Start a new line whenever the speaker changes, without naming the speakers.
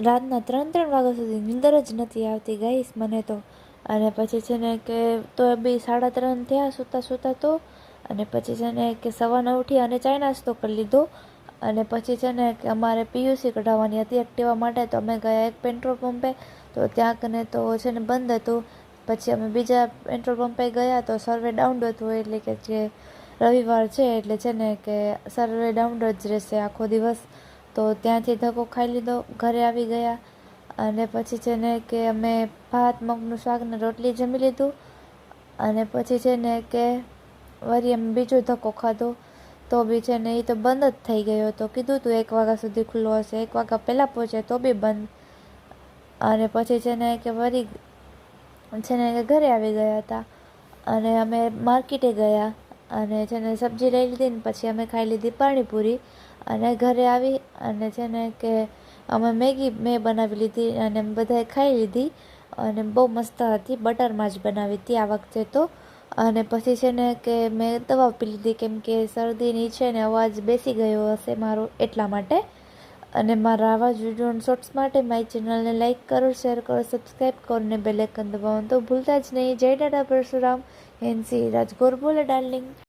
રાતના 3-3 વાગ્યા સુધી નીંદર જ નથી આવતી ગાઈસ મને તો. અને પછી છે ને કે તો બી 3:30 થયા સૂતા તો. અને પછી છે ને કે સવારના ઉઠી અને ચાય નાસ્તો કરી લીધો. અને પછી છે ને કે અમારે પીયુસી કઢાવવાની હતી એક્ટિવા માટે, તો અમે ગયા એક પેટ્રોલ પંપે. તો ત્યાં કને તો છે ને બંધ હતું. પછી અમે બીજા પેટ્રોલ પંપે ગયા તો સર્વે ડાઉન હતું, એટલે કે જે રવિવાર છે એટલે છે ને કે સર્વે ડાઉન જ રહેશે આખો દિવસ. તો ત્યાંથી ધક્કો ખાઈ લીધો, ઘરે આવી ગયા. અને પછી છે ને કે અમે ભાત મગનું શાક ને રોટલી જમી લીધું. અને પછી છે ને કે વળી અમે બીજો ધક્કો ખાધો, તો બી છે ને એ તો બંધ જ થઈ ગયો હતો. કીધું તું 1 વાગ્યા સુધી ખુલ્લો હશે, 1 વાગ્યા પહેલાં પહોંચ્યા તો બી બંધ. અને પછી છે ને કે વળી છે ને કે ઘરે આવી ગયા હતા. અને અમે માર્કેટે ગયા અને છે ને સબ્જી લઈ લીધી ને પછી અમે ખાઈ લીધી પાણીપુરી. અને ઘરે આવી અને છે ને કે અમે મેં બનાવી લીધી અને બધાએ ખાઈ લીધી. અને બહુ મસ્ત હતી, બટરમાં જ બનાવી હતી આ વખતે તો. અને પછી છે ને કે મેં દવા પી લીધી, કેમ કે શરદીની છે ને અવાજ બેસી ગયો હશે મારો એટલા માટે. અને મારા આવા જ વિડીયો શોર્ટ્સ માટે મારી ચેનલને લાઇક કરો, શેર કરો, સબસ્ક્રાઈબ કરો અને બેલ આઇકન દબાવવાનું તો ભૂલતા જ નહીં. જય દાદા પરશુરામ. હેન્સી રાજગોર બોલે ડાર્લિંગ.